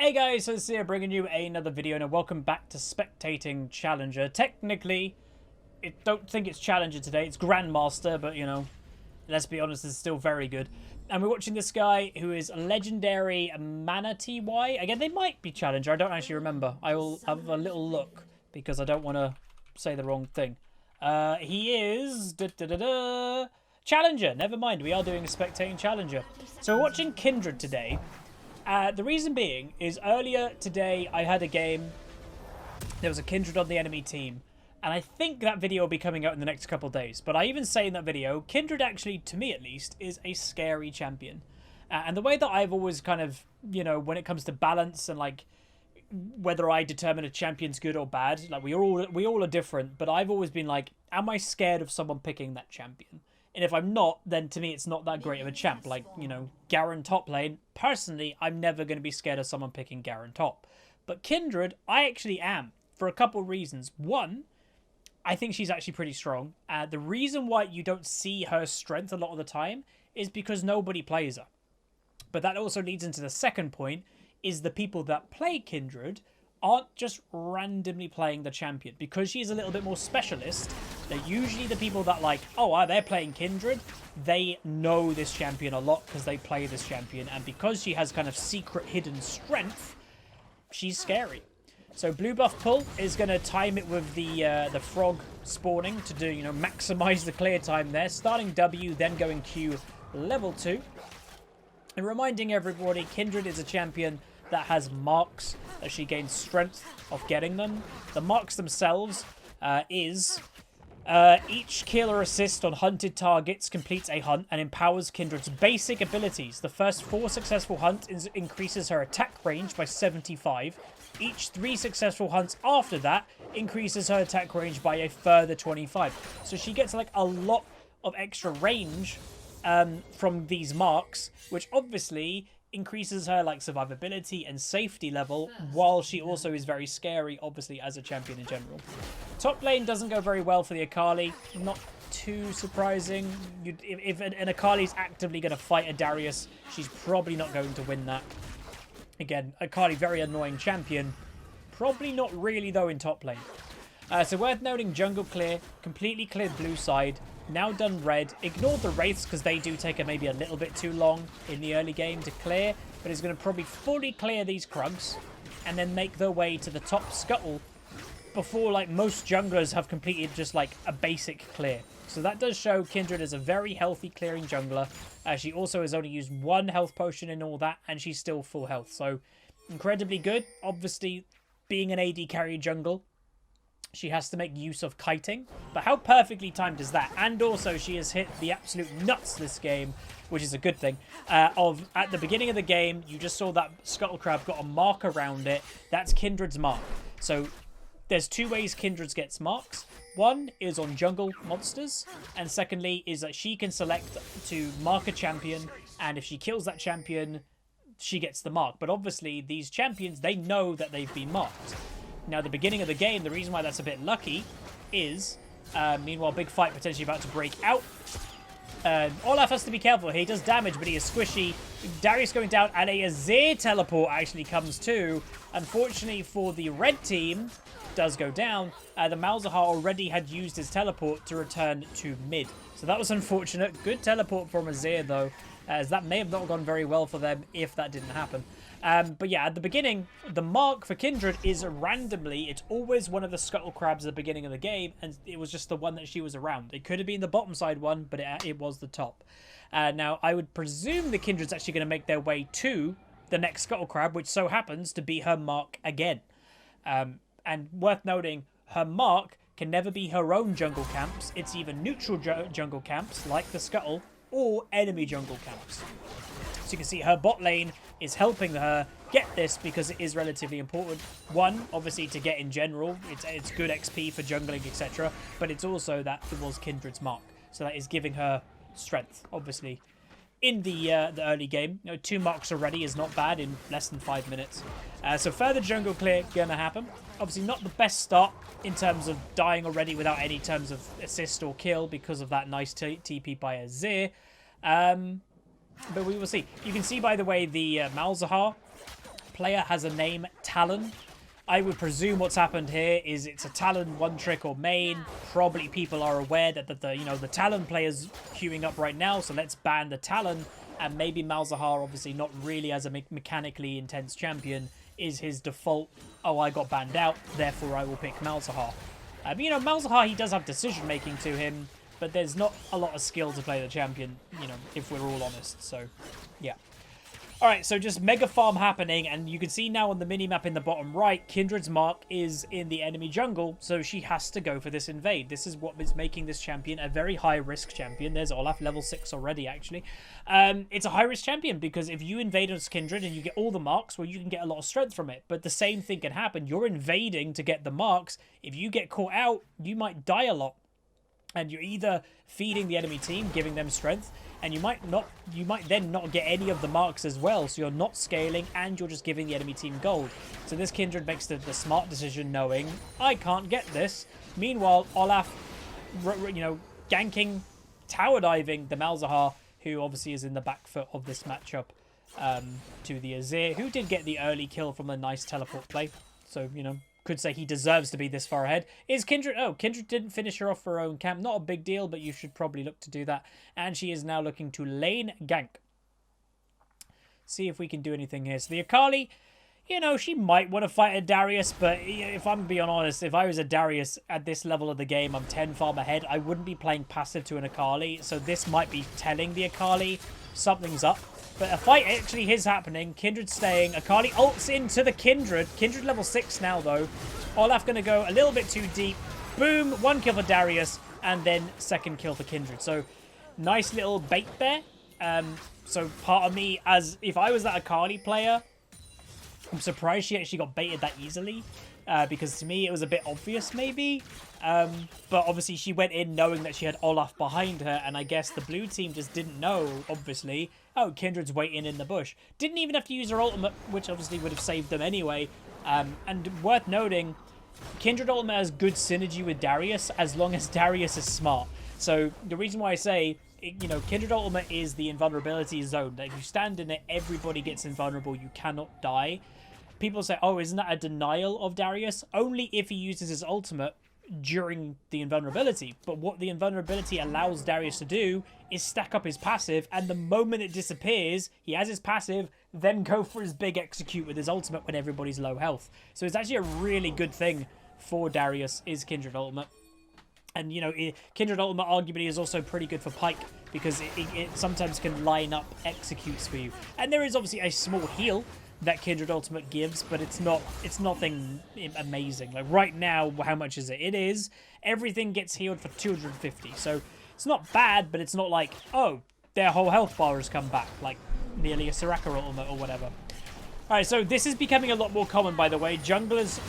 Hey guys, so it's here bringing you another video and welcome back to Spectating Challenger. Technically, I don't think it's Challenger today, it's Grandmaster, but you know, let's be honest, it's still very good. And we're watching this guy who is legendary Manatee Y. Again, they might be Challenger, I don't actually remember. I will have a little look because I don't want to say the wrong thing. He is... Challenger, never mind, we are doing a Spectating Challenger. So we're watching Kindred today. The reason being is earlier today I had a game, there was a Kindred on the enemy team, and I think that video will be coming out in the next couple of days. But I even say in that video, Kindred actually, to me at least, is a scary champion. And the way that I've always kind of, you know, when it comes to balance and like whether I determine a champion's good or bad, like we all are different, but I've always been like, am I scared of someone picking that champion? And if I'm not, then to me it's not that great of a champ. Like, you know, Garen top lane, personally, I'm never going to be scared of someone picking Garen top. But Kindred, I actually am, for a couple of reasons. One, I think she's actually pretty strong. The reason why you don't see her strength a lot of the time is because nobody plays her. But that also leads into the second point, is the people that play Kindred aren't just randomly playing the champion. Because she's a little bit more specialist, they're usually the people that like, oh, they're playing Kindred, they know this champion a lot because they play this champion, and because she has kind of secret hidden strength, she's scary. So blue buff pull is going to time it with the frog spawning to do, you know, maximize the clear time there. Starting W, then going Q level 2. And reminding everybody, Kindred is a champion that has marks that she gains strength of getting them. The marks themselves is each kill or assist on hunted targets completes a hunt and empowers Kindred's basic abilities. The first 4 successful hunts increases her attack range by 75. Each 3 successful hunts after that increases her attack range by a further 25. So she gets like a lot of extra range from these marks, which obviously increases her like survivability and safety level, while she also is very scary, obviously, as a champion in general. Top lane doesn't go very well for the Akali. Not too surprising. If an Akali's actively going to fight a Darius, she's probably not going to win that. Again, Akali, very annoying champion. Probably not really, though, in top lane. So worth noting, jungle clear, completely cleared blue side, now done red. Ignored the wraiths because they do take maybe a little bit too long in the early game to clear, but is going to probably fully clear these Krugs and then make their way to the top scuttle before like most junglers have completed just like a basic clear. So that does show Kindred is a very healthy clearing jungler. She also has only used 1 health potion and all that, and she's still full health. So incredibly good. Obviously, being an AD carry jungle, she has to make use of kiting, but how perfectly timed is that? And also she has hit the absolute nuts this game, which is a good thing. At the beginning of the game, you just saw that Scuttle Crab got a mark around it. That's Kindred's mark. So there's 2 ways Kindred gets marks. One is on jungle monsters, and secondly is that she can select to mark a champion, and if she kills that champion, she gets the mark. But obviously these champions, they know that they've been marked. Now, the beginning of the game, the reason why that's a bit lucky is, meanwhile, big fight potentially about to break out. Olaf has to be careful. He does damage, but he is squishy. Darius going down, and a Azir teleport actually comes too. Unfortunately for the red team, does go down. The Malzahar already had used his teleport to return to mid. So that was unfortunate. Good teleport from Azir, though, as that may have not gone very well for them if that didn't happen. But yeah, at the beginning, the mark for Kindred is randomly, it's always one of the Scuttle Crabs at the beginning of the game, and it was just the one that she was around. It could have been the bottom side one, but it was the top. Now, I would presume the Kindred's actually going to make their way to the next Scuttle Crab, which so happens to be her mark again. And worth noting, her mark can never be her own jungle camps. It's either neutral jungle camps, like the Scuttle, or enemy jungle camps. So you can see her bot lane is helping her get this because it is relatively important. One, obviously, to get in general. It's good XP for jungling, etc. But it's also that it was Kindred's mark. So that is giving her strength, obviously. In the early game, you know, 2 marks already is not bad in less than 5 minutes. So further jungle clear going to happen. Obviously not the best start in terms of dying already without any terms of assist or kill because of that nice TP by Azir. But we will see. You can see, by the way, the Malzahar player has a name, Talon. I would presume what's happened here is it's a Talon one trick or main. Probably people are aware that the Talon player's queuing up right now, so let's ban the Talon. And maybe Malzahar, obviously not really as a mechanically intense champion, is his default, oh, I got banned out, therefore I will pick Malzahar. Malzahar, he does have decision-making to him, but there's not a lot of skill to play the champion, if we're all honest. So, yeah. Alright, so just mega farm happening, and you can see now on the minimap in the bottom right, Kindred's mark is in the enemy jungle, so she has to go for this invade. This is what is making this champion a very high-risk champion. There's Olaf, level 6 already, actually. It's a high-risk champion, because if you invade as Kindred and you get all the marks, well, you can get a lot of strength from it. But the same thing can happen. You're invading to get the marks. If you get caught out, you might die a lot. And you're either feeding the enemy team, giving them strength, and you might then not get any of the marks as well, so you're not scaling and you're just giving the enemy team gold. So this Kindred makes the smart decision knowing, I can't get this. Meanwhile, Olaf, ganking, tower diving the Malzahar, who obviously is in the back foot of this matchup, to the Azir, who did get the early kill from a nice teleport play. So, could say he deserves to be this far ahead. Is Kindred... Oh, Kindred didn't finish her off for her own camp. Not a big deal, but you should probably look to do that. And she is now looking to lane gank. See if we can do anything here. So the Akali, she might want to fight a Darius, but if I'm being honest, if I was a Darius at this level of the game, I'm 10 farm ahead, I wouldn't be playing passive to an Akali. So this might be telling the Akali something's up. But a fight actually is happening. Kindred staying. Akali ults into the Kindred. Kindred level 6 now, though. Olaf going to go a little bit too deep. Boom. 1 kill for Darius. And then 2nd kill for Kindred. So, nice little bait there. So, part of me, as if I was that Akali player, I'm surprised she actually got baited that easily. Because to me, it was a bit obvious, maybe. But obviously, she went in knowing that she had Olaf behind her. And I guess the blue team just didn't know, obviously. Oh, Kindred's waiting in the bush. Didn't even have to use her ultimate, which obviously would have saved them anyway. And worth noting, Kindred ultimate has good synergy with Darius, as long as Darius is smart. So the reason why I say, Kindred ultimate is the invulnerability zone. That if you stand in it, everybody gets invulnerable. You cannot die. People say, oh, isn't that a denial of Darius? Only if he uses his ultimate during the invulnerability. But what the invulnerability allows Darius to do is stack up his passive, and the moment it disappears, he has his passive, then go for his big execute with his ultimate when everybody's low health. So it's actually a really good thing for Darius, is Kindred ultimate. And, Kindred ultimate arguably is also pretty good for Pyke, because it sometimes can line up executes for you. And there is obviously a small heal that Kindred ultimate gives, but it's nothing amazing. Like right now, how much is it? It is, everything gets healed for 250. So it's not bad, but it's not like, oh, their whole health bar has come back, like nearly a Soraka ultimate or whatever. Alright, so this is becoming a lot more common, by the way. Junglers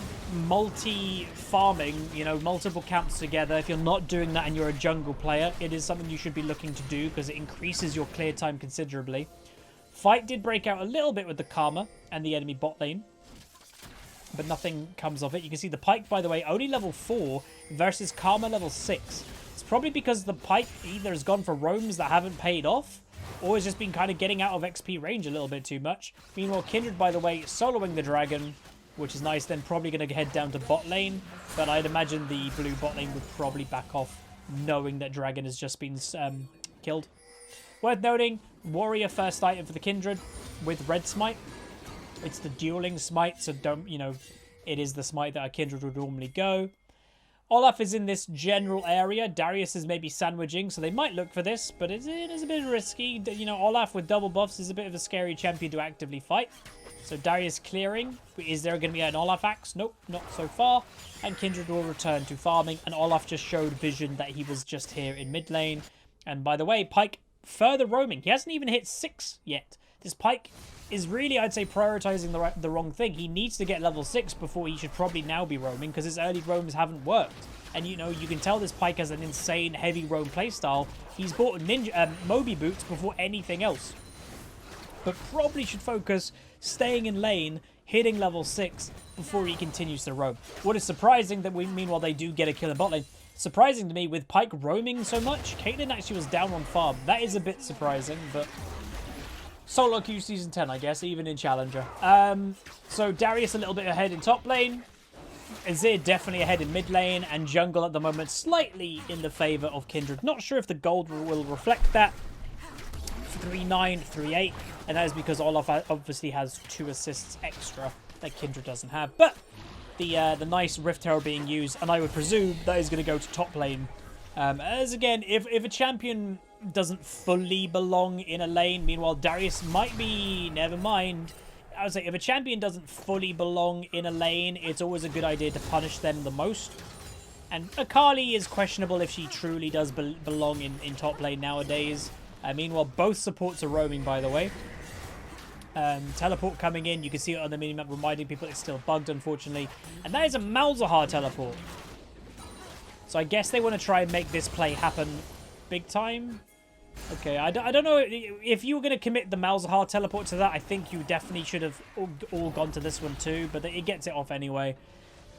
multi-farming, multiple camps together. If you're not doing that and you're a jungle player, it is something you should be looking to do, because it increases your clear time considerably. Fight did break out a little bit with the Karma and the enemy bot lane, but nothing comes of it. You can see the Pyke, by the way, only level 4 versus Karma level 6. It's probably because the Pyke either has gone for roams that haven't paid off, or has just been kind of getting out of XP range a little bit too much. Meanwhile, Kindred, by the way, soloing the dragon, which is nice. Then probably going to head down to bot lane, but I'd imagine the blue bot lane would probably back off, knowing that dragon has just been killed. Worth noting, warrior first item for the Kindred with red smite. It's the dueling smite, so don't, it is the smite that a Kindred would normally go. Olaf is in this general area. Darius is maybe sandwiching, so they might look for this, but it is a bit risky. Olaf with double buffs is a bit of a scary champion to actively fight. So Darius clearing. Is there going to be an Olaf axe? Nope, not so far. And Kindred will return to farming, and Olaf just showed vision that he was just here in mid lane. And by the way, Pyke further roaming. He hasn't even hit 6 yet. This Pyke is really, I'd say, prioritizing the wrong thing. He needs to get level 6 before he should probably now be roaming, because his early roams haven't worked. And, you can tell this Pyke has an insane heavy roam playstyle. He's bought Moby boots before anything else. But probably should focus staying in lane, hitting level 6 before he continues to roam. What is surprising that meanwhile they do get a kill in bot lane. Surprising to me, with Pyke roaming so much, Caitlyn actually was down on farm. That is a bit surprising, but Solo queue Season 10, I guess, even in Challenger. So Darius a little bit ahead in top lane. Azir definitely ahead in mid lane, and jungle at the moment slightly in the favour of Kindred. Not sure if the gold will reflect that. 3-9, 3-8, and that is because Olaf obviously has 2 assists extra that Kindred doesn't have. But the nice Rift Herald being used, and I would presume that is going to go to top lane. As again, if a champion doesn't fully belong in a lane, meanwhile Darius might be, never mind. I would say if a champion doesn't fully belong in a lane, it's always a good idea to punish them the most. And Akali is questionable if she truly does belong in top lane nowadays. Meanwhile, both supports are roaming, by the way. Teleport coming in. You can see it on the minimap reminding people it's still bugged, unfortunately. And that is a Malzahar teleport. So I guess they want to try and make this play happen big time. Okay, I don't know. If you were going to commit the Malzahar teleport to that, I think you definitely should have all gone to this one too. But it gets it off anyway.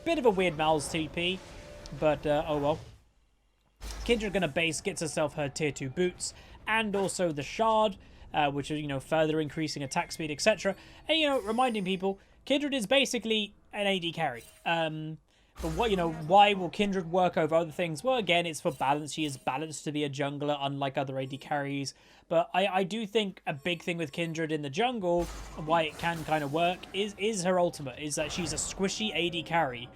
Bit of a weird Malz TP. But, oh well. Kindred going to base, gets herself her tier 2 boots. And also the shard, which is, you know, further increasing attack speed, etc. And, you know, reminding people, Kindred is basically an AD carry. But what, you know, why will Kindred work over other things? Well, again, it's for balance. She is balanced to be a jungler, unlike other AD carries. But I do think a big thing with Kindred in the jungle, and why it can kind of work, is her ultimate. Is that she's a squishy AD carry.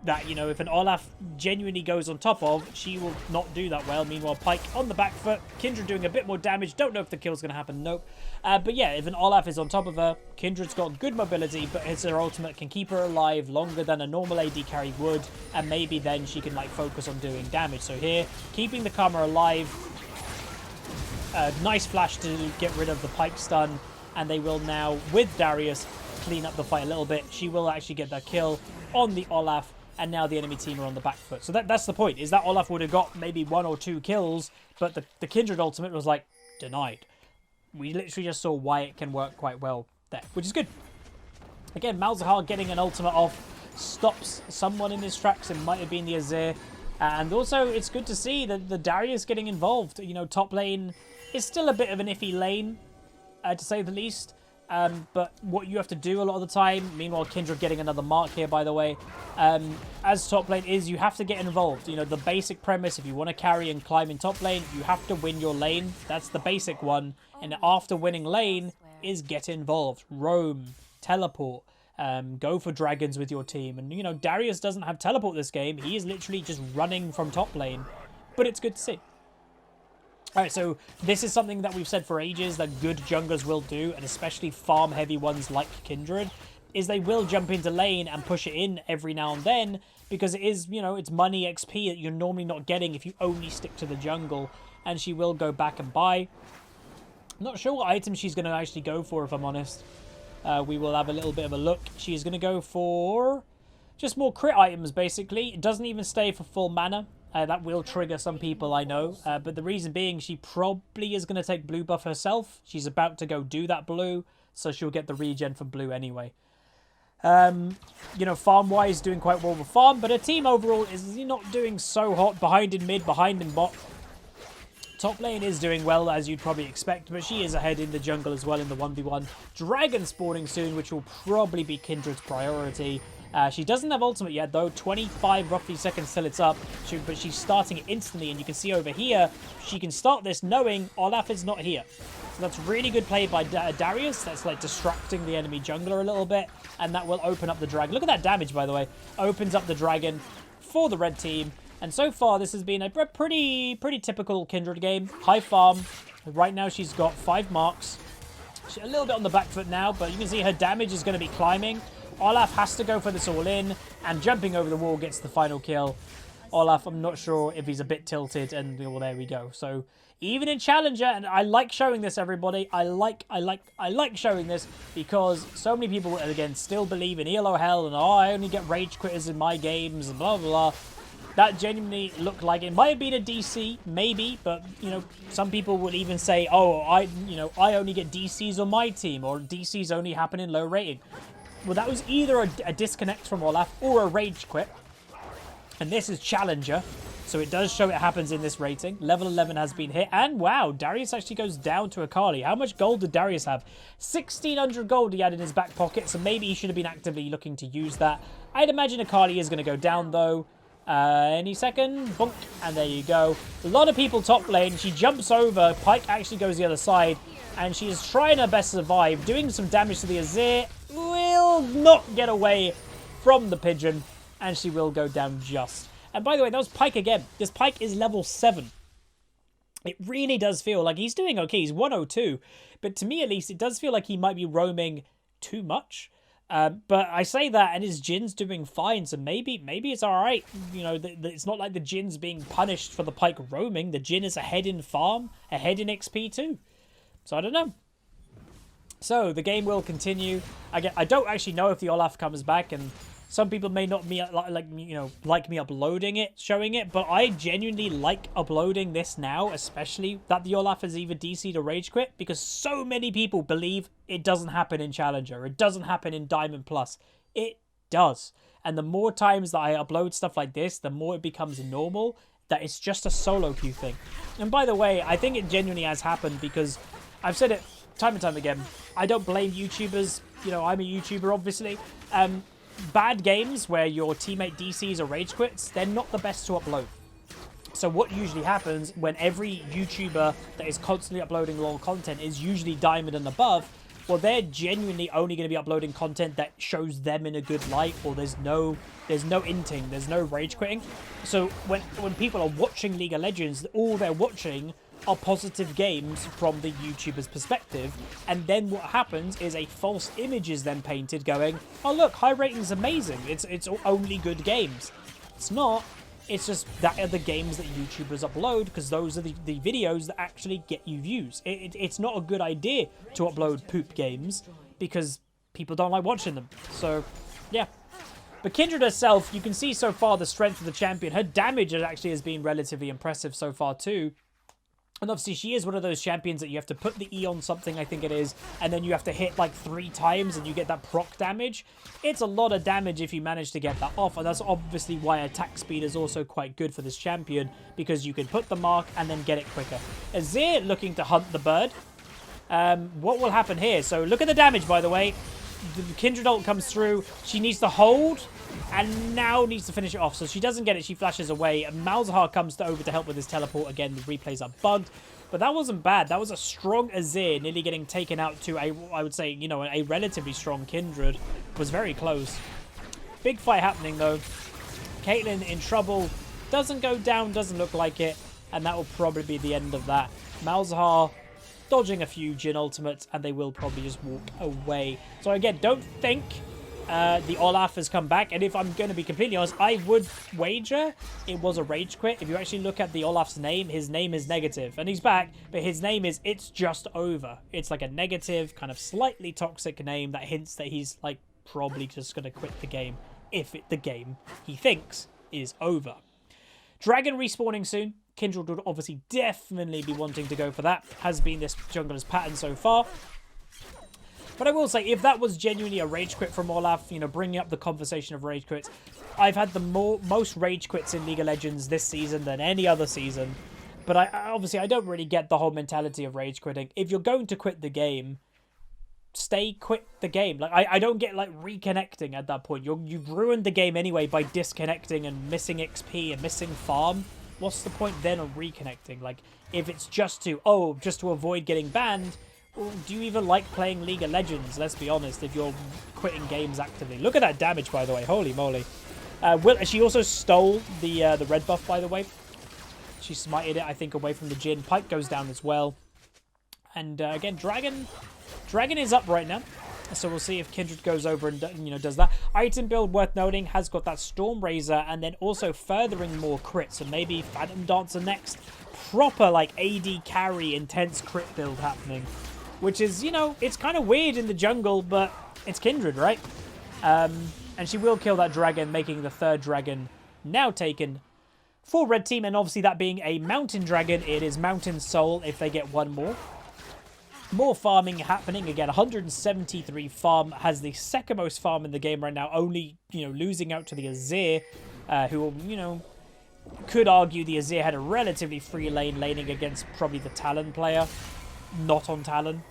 That, you know, if an Olaf genuinely goes on top of, she will not do that well. Meanwhile, Pyke on the back foot, Kindred doing a bit more damage. Don't know if the kill's going to happen, nope. But yeah, if an Olaf is on top of her, Kindred's got good mobility, but her ultimate can keep her alive longer than a normal AD carry would, and maybe then she can, like, focus on doing damage. So here, keeping the Karma alive, nice flash to get rid of the Pyke stun, and they will now, with Darius, clean up the fight a little bit. She will actually get that kill on the Olaf, and now the enemy team are on the back foot. So that's the point, is that Olaf would have got maybe 1 or 2 kills, but the Kindred ultimate was, like, denied. We literally just saw why it can work quite well there, which is good. Again, Malzahar getting an ultimate off stops someone in his tracks. It might have been the Azir. And also, it's good to see that the Darius getting involved. You know, top lane is still a bit of an iffy lane, to say the least. But what you have to do a lot of the time, meanwhile Kindred getting another mark here, by the way, as top lane is you have to get involved. You know, the basic premise, if you want to carry and climb in top lane, you have to win your lane. That's the basic one. And after winning lane is get involved. Roam, teleport, go for dragons with your team. And, you know, Darius doesn't have teleport this game. He is literally just running from top lane. But it's good to see. Alright, so this is something that we've said for ages that good junglers will do, and especially farm-heavy ones like Kindred, is they will jump into lane and push it in every now and then, because it is, you know, it's money XP that you're normally not getting if you only stick to the jungle, and she will go back and buy. Not sure what item she's going to actually go for, if I'm honest. We will have a little bit of a look. She's going to go for just more crit items, basically. It doesn't even stay for full mana. That will trigger some people, I know. But the reason being, she probably is going to take blue buff herself. She's about to go do that blue, so she'll get the regen for blue anyway. You know, farm-wise, doing quite well with farm, but her team overall is not doing so hot. Behind in mid, behind in bot. Top lane is doing well, as you'd probably expect, but she is ahead in the jungle as well in the 1v1. Dragon spawning soon, which will probably be Kindred's priority. She doesn't have ultimate yet, though. 25 roughly seconds till it's up. But she's starting it instantly, and you can see over here, she can start this knowing Olaf is not here. So that's really good play by Darius. That's like distracting the enemy jungler a little bit, and that will open up the dragon. Look at that damage, by the way. Opens up the dragon for the red team. And so far, this has been a pretty typical Kindred game. High farm. Right now, she's got 5 marks. She's a little bit on the back foot now, but you can see her damage is going to be climbing. Olaf has to go for this all in, and jumping over the wall gets the final kill. Olaf, I'm not sure if he's a bit tilted, and well, there we go. So even in Challenger, and I like showing this, everybody. I like showing this because so many people, again, still believe in ELO hell, and oh, I only get rage quitters in my games, and blah, blah, blah. That genuinely looked like it might have been a DC, maybe, but, you know, some people would even say, oh, I only get DCs on my team, or DCs only happen in low rating. Well, that was either a disconnect from Olaf or a rage quit. And this is Challenger. So it does show it happens in this rating. Level 11 has been hit. And wow, Darius actually goes down to Akali. How much gold did Darius have? 1,600 gold he had in his back pocket. So maybe he should have been actively looking to use that. I'd imagine Akali is going to go down though. Any second. Bonk. And there you go. A lot of people top lane. She jumps over. Pyke actually goes the other side. And she is trying her best to survive. Doing some damage to the Azir. Will not get away from the pigeon. And she will go down just. And by the way, that was Pyke again. This Pyke is level 7. It really does feel like he's doing okay. He's 102. But to me, at least, it does feel like he might be roaming too much. But I say that, and his Jin's doing fine. So maybe it's all right. You know, it's not like the Jin's being punished for the Pyke roaming. The Jin is ahead in farm, ahead in XP too. So I don't know. So the game will continue. I don't actually know if the Olaf comes back, and some people may not like me uploading it, showing it, but I genuinely like uploading this now, especially that the Olaf has either DC'd or rage quit, because so many people believe it doesn't happen in Challenger, it doesn't happen in Diamond Plus. It does. And the more times that I upload stuff like this, the more it becomes normal that it's just a solo queue thing. And by the way, I think it genuinely has happened, because I've said it time and time again, I don't blame YouTubers. You know, I'm a YouTuber, obviously. Bad games where your teammate DCs or rage quits, they're not the best to upload. So what usually happens when every YouTuber that is constantly uploading LoL content is usually Diamond and above, well, they're genuinely only going to be uploading content that shows them in a good light, or there's no inting, there's no rage quitting. So when people are watching League of Legends, all they're watching are positive games from the YouTuber's perspective, and then what happens is a false image is then painted going, oh look, high rating's amazing, it's only good games. It's not. It's just that are the games that YouTubers upload, because those are the videos that actually get you views. It's not a good idea to upload poop games because people don't like watching them. So yeah. But Kindred herself, you can see so far the strength of the champion. Her damage actually has been relatively impressive so far too. And obviously she is one of those champions that you have to put the E on something, I think it is, and then you have to hit like 3 times and you get that proc damage. It's a lot of damage if you manage to get that off, and that's obviously why attack speed is also quite good for this champion, because you can put the mark and then get it quicker. Azir looking to hunt the bird. What will happen here? So look at the damage, by the way. The Kindred ult comes through. She needs to hold and now needs to finish it off. So she doesn't get it. She flashes away. And Malzahar comes over to help with his teleport. Again, the replays are bugged. But that wasn't bad. That was a strong Azir nearly getting taken out to a, I would say, you know, a relatively strong Kindred. Was very close. Big fight happening, though. Caitlyn in trouble. Doesn't go down. Doesn't look like it. And that will probably be the end of that. Malzahar dodging a few Jhin ultimates, and they will probably just walk away. So again, don't think the Olaf has come back. And if I'm going to be completely honest, I would wager it was a rage quit. If you actually look at the Olaf's name, his name is negative. And he's back, but his name is It's Just Over. It's like a negative, kind of slightly toxic name that hints that he's like probably just going to quit the game if the game he thinks is over. Dragon respawning soon. Kindred would obviously definitely be wanting to go for that. Has been this jungler's pattern so far. But I will say, if that was genuinely a rage quit from Olaf, you know, bringing up the conversation of rage quits, I've had the most rage quits in League of Legends this season than any other season. But obviously, I don't really get the whole mentality of rage quitting. If you're going to quit the game, quit the game. Like I don't get like reconnecting at that point. You've ruined the game anyway by disconnecting and missing XP and missing farm. What's the point then of reconnecting? Like, if it's just to avoid getting banned, well, do you even like playing League of Legends? Let's be honest, if you're quitting games actively. Look at that damage, by the way. Holy moly. She also stole the red buff, by the way. She smited it, I think, away from the Jhin. Pyke goes down as well. And again, Dragon is up right now. So we'll see if Kindred goes over and, you know, does that. Item build worth noting has got that Storm Razor and then also furthering more crits. So maybe Phantom Dancer next. Proper, like, AD carry intense crit build happening. Which is, you know, it's kind of weird in the jungle, but it's Kindred, right? And she will kill that dragon, making the 3rd dragon now taken for Red Team. And obviously that being a Mountain Dragon, it is Mountain Soul if they get one more. More farming happening. Again, 173 farm. Has the 2nd most farm in the game right now. Only, you know, losing out to the Azir, who will, you know, Could argue the Azir had a relatively free lane laning against probably the Talon player. Not on Talon.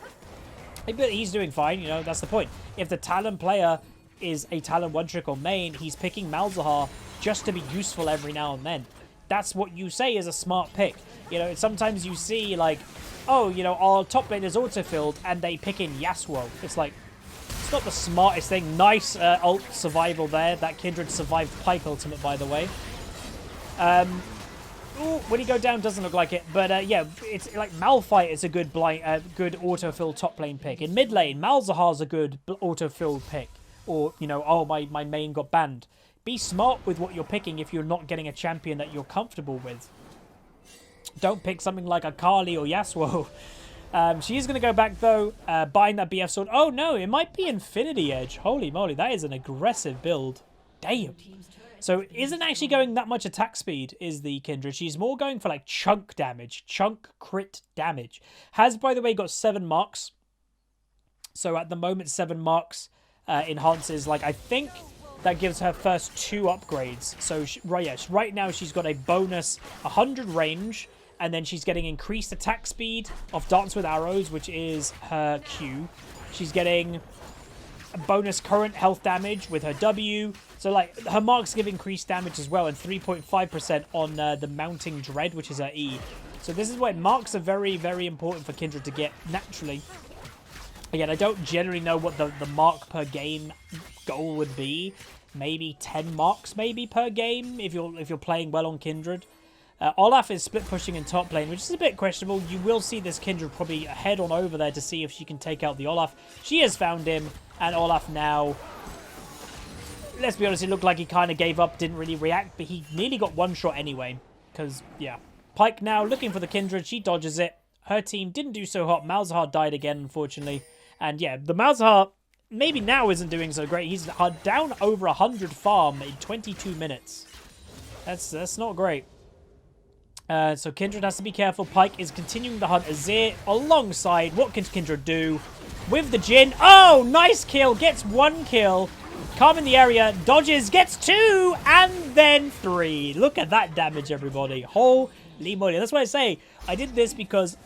But he's doing fine, you know, that's the point. If the Talon player is a Talon one-trick or main, he's picking Malzahar just to be useful every now and then. That's what you say is a smart pick. You know, sometimes you see, like, oh, you know, our top lane is auto-filled, and they pick in Yasuo. It's like, it's not the smartest thing. Nice ult survival there. That Kindred survived Pike ultimate, by the way. Ooh, when he go down, doesn't look like it. But yeah, it's like Malphite is a good good autofill top lane pick. In mid lane, Malzahar's a good autofill pick. Or, you know, oh, my main got banned. Be smart with what you're picking if you're not getting a champion that you're comfortable with. Don't pick something like Akali or Yasuo. She is going to go back, though, buying that BF sword. Oh, no, it might be Infinity Edge. Holy moly, that is an aggressive build. Damn. So isn't actually going that much attack speed is the Kindred. She's more going for like chunk damage. Chunk crit damage. Has, by the way, got 7 marks. So at the moment, 7 marks enhances, like, I think that gives her first 2 upgrades. So right now she's got a bonus 100 range. And then she's getting increased attack speed of Dance with Arrows, which is her Q. She's getting a bonus current health damage with her W. So, like, her marks give increased damage as well, and 3.5% on the Mounting Dread, which is her E. So this is why marks are very, very important for Kindred to get naturally. Again, I don't generally know what the mark per game goal would be. Maybe 10 marks maybe per game if you're playing well on Kindred. Olaf is split pushing in top lane, which is a bit questionable. You will see this Kindred probably head on over there to see if she can take out the Olaf. She has found him, and Olaf now, let's be honest, it looked like he kind of gave up, didn't really react, but he nearly got one shot anyway. Because, yeah. Pike now looking for the Kindred. She dodges it. Her team didn't do so hot. Malzahar died again, unfortunately. And, yeah, the Malzahar maybe now isn't doing so great. He's down over 100 farm in 22 minutes. That's not great. So Kindred has to be careful. Pike is continuing the hunt. Azir alongside. What can Kindred do? With the Jhin. Oh, nice kill. Gets 1 kill. Calm in the area. Dodges. Gets 2. And then 3. Look at that damage, everybody. Holy moly. That's why I say I did this because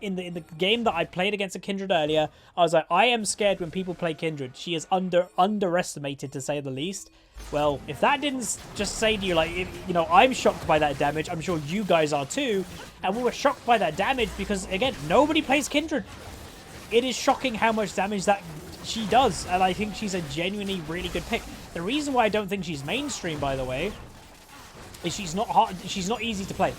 in the game that I played against a Kindred earlier, I was like, I am scared when people play Kindred. She is underestimated, to say the least. Well, if that didn't just say to you, like, you know, I'm shocked by that damage, I'm sure you guys are too. And we were shocked by that damage because, again, nobody plays Kindred. It is shocking how much damage that she does. And I think she's a genuinely really good pick. The reason why I don't think she's mainstream, by the way, is she's not easy to play.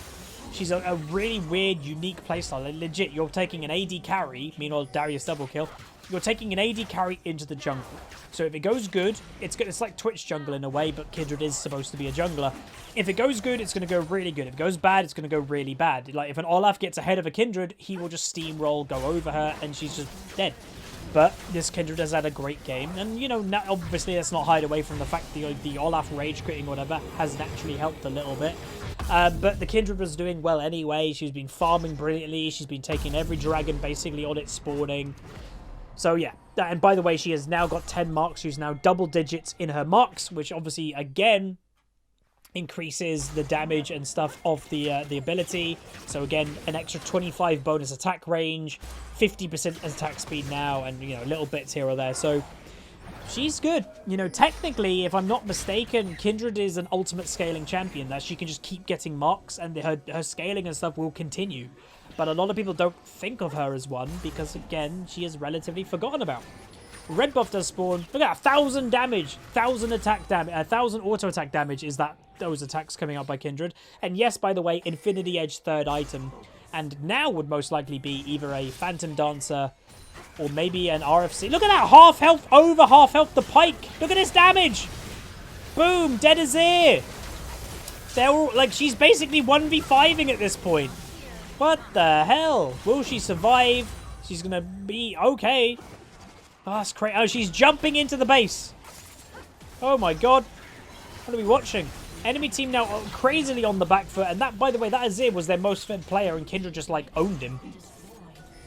She's a really weird, unique playstyle. Like, legit, you're taking an AD carry, meanwhile Darius double kill. You're taking an AD carry into the jungle. So if it goes good, it's good. It's like Twitch jungle in a way, but Kindred is supposed to be a jungler. If it goes good, it's going to go really good. If it goes bad, it's going to go really bad. Like, if an Olaf gets ahead of a Kindred, he will just steamroll, go over her, and she's just dead. But this Kindred has had a great game. And, you know, obviously let's not hide away from the fact the Olaf rage quitting, whatever, has naturally helped a little bit. But the Kindred was doing well anyway. She's been farming brilliantly. She's been taking every dragon basically on its spawning. So, yeah. And by the way, she has now got 10 marks. She's now double digits in her marks, which obviously, again, increases the damage and stuff of the ability. So, again, an extra 25 bonus attack range, 50% attack speed now, and, you know, little bits here or there. So, she's good. You know, technically, if I'm not mistaken, Kindred is an ultimate scaling champion that she can just keep getting marks, and her scaling and stuff will continue. But a lot of people don't think of her as one because, again, she is relatively forgotten about. Red buff does spawn. Look at that, 1,000 damage, 1,000 attack damage, 1,000 auto attack damage is those attacks coming out by Kindred. And yes, by the way, Infinity Edge 3rd item. And now would most likely be either a Phantom Dancer or maybe an RFC. Look at that, half health, over half health, the Pike. Look at this damage. Boom, dead Azir. They're all, like, she's basically 1v5ing at this point. What the hell? Will she survive? She's going to be okay. Oh, that's crazy. Oh, she's jumping into the base. Oh my god. What are we watching? Enemy team now crazily on the back foot. And that, by the way, that Azir was their most fed player and Kindred just, like, owned him.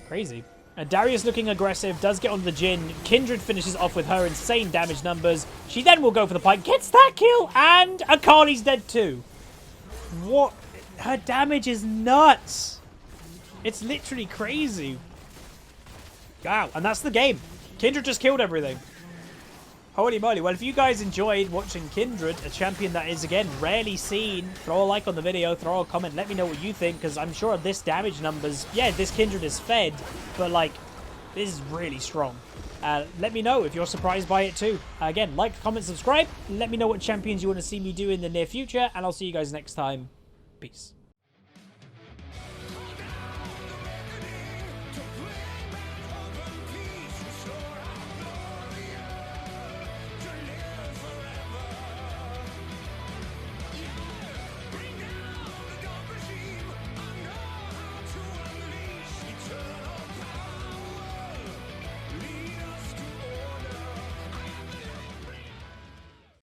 Crazy. Darius looking aggressive, does get on the Jhin. Kindred finishes off with her insane damage numbers. She then will go for the Pike, gets that kill, and Akali's dead too. What? Her damage is nuts. It's literally crazy. Wow, and that's the game. Kindred just killed everything. Holy moly. Well, if you guys enjoyed watching Kindred, a champion that is, again, rarely seen, throw a like on the video, throw a comment, let me know what you think, because I'm sure this damage numbers, yeah, this Kindred is fed, but, like, this is really strong. Let me know if you're surprised by it too. Again, like, comment, subscribe. Let me know what champions you want to see me do in the near future, and I'll see you guys next time. Peace.